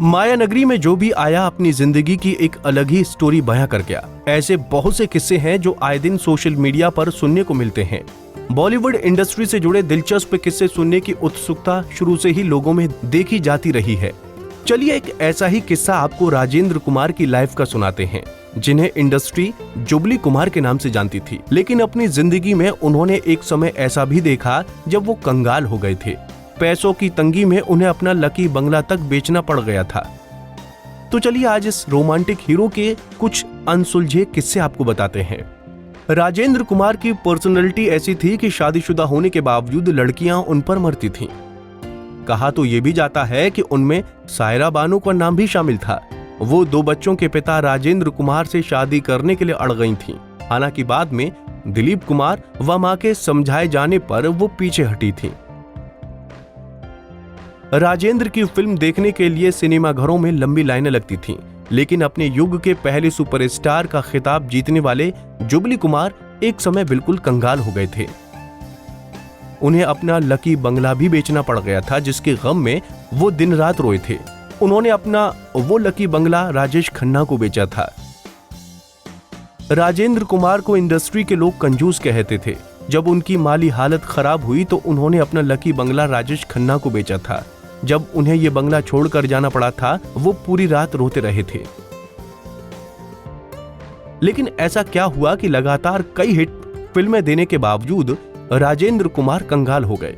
माया नगरी में जो भी आया अपनी जिंदगी की एक अलग ही स्टोरी बयां कर गया। ऐसे बहुत से किस्से हैं जो आए दिन सोशल मीडिया पर सुनने को मिलते हैं। बॉलीवुड इंडस्ट्री से जुड़े दिलचस्प किस्से सुनने की उत्सुकता शुरू से ही लोगों में देखी जाती रही है। चलिए एक ऐसा ही किस्सा आपको राजेंद्र कुमार की लाइफ का सुनाते हैं, जिन्हें इंडस्ट्री जुबली कुमार के नाम से जानती थी। लेकिन अपनी जिंदगी में उन्होंने एक समय ऐसा भी देखा जब वो कंगाल हो गए थे। पैसों की तंगी में उन्हें अपना लकी बंगला तक बेचना पड़ गया था। तो चलिए आज इस रोमांटिक हीरो के कुछ अनसुलझे किस्से आपको बताते हैं। राजेंद्र कुमार की पर्सनैलिटी ऐसी थी कि शादीशुदा होने के बावजूद लड़कियां उन पर मरती थीं। कहा तो ये भी जाता है कि उनमें सायरा बानो का नाम भी शामिल था। वो 2 बच्चों के पिता राजेंद्र कुमार से शादी करने के लिए अड़ गई थीं। हालांकि बाद में दिलीप कुमार व मां के समझाए जाने पर वो पीछे हटी थीं। राजेंद्र की फिल्म देखने के लिए सिनेमा घरों में लंबी लाइनें लगती थीं, लेकिन अपने युग के पहले सुपरस्टार का खिताब जीतने वाले जुबली कुमार एक समय बिल्कुल कंगाल हो गए थे। उन्हें अपना लकी बंगला भी बेचना पड़ गया था, जिसके गम में वो दिन रात रोए थे। उन्होंने अपना वो लकी बंगला राजेश खन्ना को बेचा था। राजेंद्र कुमार को इंडस्ट्री के लोग कंजूस कहते थे। जब उनकी माली हालत खराब हुई तो उन्होंने अपना लकी बंगला राजेश खन्ना को बेचा था। जब उन्हें ये बंगला छोड़कर जाना पड़ा था, वो पूरी रात रोते रहे थे। लेकिन ऐसा क्या हुआ कि लगातार कई हिट फिल्में देने के बावजूद राजेंद्र कुमार कंगाल हो गए।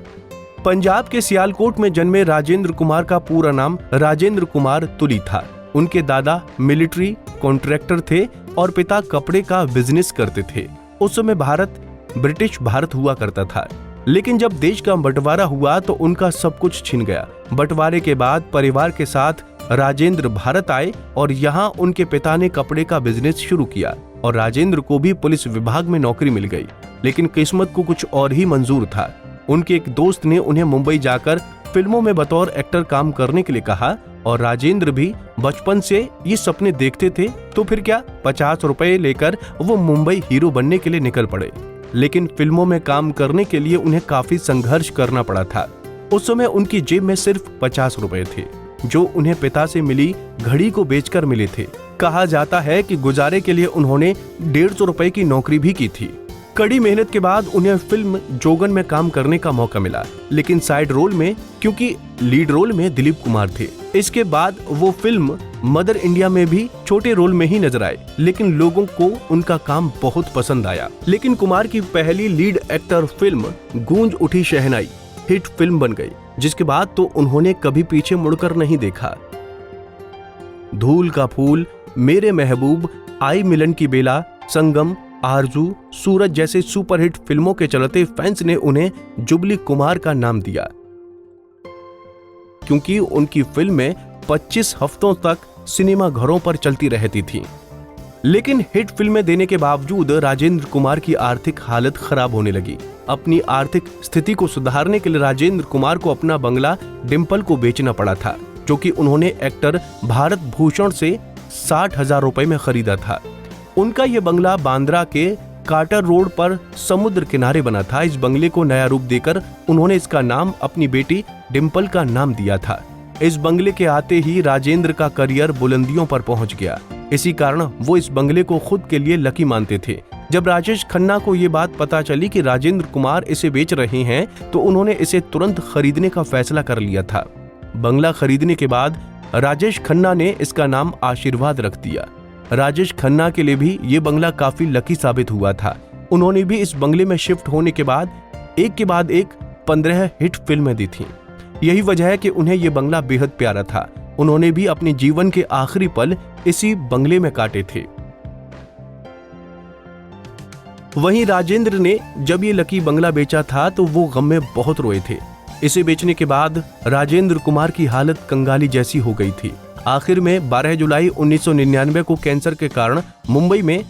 पंजाब के सियालकोट में जन्मे राजेंद्र कुमार का पूरा नाम राजेंद्र कुमार तुली था। उनके दादा मिलिट्री कॉन्ट्रैक्टर थे और पिता कपड़े का बिजनेस करते थे। उस समय भारत ब्रिटिश भारत हुआ करता था, लेकिन जब देश का बंटवारा हुआ तो उनका सब कुछ छिन गया। बंटवारे के बाद परिवार के साथ राजेंद्र भारत आए और यहाँ उनके पिता ने कपड़े का बिजनेस शुरू किया और राजेंद्र को भी पुलिस विभाग में नौकरी मिल गई। लेकिन किस्मत को कुछ और ही मंजूर था। उनके एक दोस्त ने उन्हें मुंबई जाकर फिल्मों में बतौर एक्टर काम करने के लिए कहा और राजेंद्र भी बचपन से ये सपने देखते थे। तो फिर क्या, 50 रुपए लेकर वो मुंबई हीरो बनने के लिए निकल पड़े। लेकिन फिल्मों में काम करने के लिए उन्हें काफी संघर्ष करना पड़ा था। उस समय उनकी जेब में सिर्फ 50 रुपए थे, जो उन्हें पिता से मिली घड़ी को बेचकर मिले थे। कहा जाता है कि गुजारे के लिए उन्होंने 150 रुपए की नौकरी भी की थी। कड़ी मेहनत के बाद उन्हें फिल्म जोगन में काम करने का मौका मिला, लेकिन साइड रोल में, क्योंकि लीड रोल में दिलीप कुमार थे। इसके बाद वो फिल्म मदर इंडिया में भी छोटे रोल में ही नजर आए, लेकिन लोगों को उनका काम बहुत पसंद आया। लेकिन कुमार की पहली लीड एक्टर फिल्म गूंज उठी शहनाई हिट फिल्म बन गई, जिसके बाद तो उन्होंने कभी पीछे मुड़कर नहीं देखा। धूल का फूल, मेरे महबूब, आई मिलन की बेला, संगम, आरजू, सूरज जैसे सुपरहिट फिल्मों के चलते फैंस ने उन्हें जुबली कुमार का नाम दिया, क्योंकि उनकी फिल्में 25 हफ्तों तक सिनेमा घरों पर चलती रहती थीं। लेकिन हिट फिल्में देने के बावजूद राजेंद्र कुमार की आर्थिक हालत खराब होने लगी। अपनी आर्थिक स्थिति को सुधारने के लिए राजेंद्र कुमार को अपना बंगला डिम्पल को बेचना पड़ा था, जो कि उन्होंने एक्टर भारत भूषण से 60,000 रुपए में खरीदा था। उनका यह बंगला बांद्रा के कार्टर रोड पर समुद्र किनारे बना था। इस बंगले को नया रूप देकर उन्होंने इसका नाम अपनी बेटी डिम्पल का नाम दिया था। इस बंगले के आते ही राजेंद्र का करियर बुलंदियों पर पहुंच गया। इसी कारण वो इस बंगले को खुद के लिए लकी मानते थे। जब राजेश खन्ना को ये बात पता चली कि राजेंद्र कुमार इसे बेच रहे हैं, तो उन्होंने इसे तुरंत खरीदने का फैसला कर लिया था। बंगला खरीदने के बाद राजेश खन्ना ने इसका नाम आशीर्वाद रख दिया। राजेश खन्ना के लिए भी ये बंगला काफी लकी साबित हुआ था। उन्होंने भी इस बंगले में शिफ्ट होने के बाद एक के बाद एक 15 हिट फिल्में दी थीं। यही वजह है कि उन्हें ये बंगला बेहद प्यारा था। उन्होंने भी अपने जीवन के आखिरी पल इसी बंगले में काटे थे। वहीं राजेंद्र ने जब ये लकी बंगला बेचा था तो वो गम में बहुत रोए थे। इसे बेचने के बाद राजेंद्र कुमार की हालत कंगाली जैसी हो गई थी। आखिर में 12 जुलाई 1999 को कैंसर के कारण मुंबई में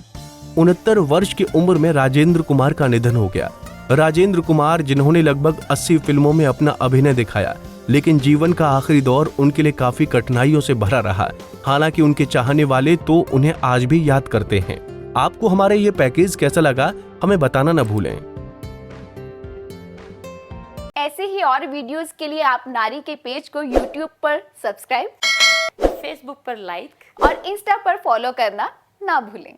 69 वर्ष की उम्र में राजेंद्र कुमार का निधन हो गया। राजेंद्र कुमार, जिन्होंने लगभग 80 फिल्मों में अपना अभिनय दिखाया, लेकिन जीवन का आखिरी दौर उनके लिए काफी कठिनाइयों से भरा रहा। हालांकि उनके चाहने वाले तो उन्हें आज भी याद करते हैं। आपको हमारा ये पैकेज कैसा लगा, हमें बताना न भूलें। ऐसे ही और वीडियोस के लिए आप नारी के पेज को YouTube पर सब्सक्राइब फेसबुक पर लाइक और इंस्टा पर फॉलो करना ना भूलें।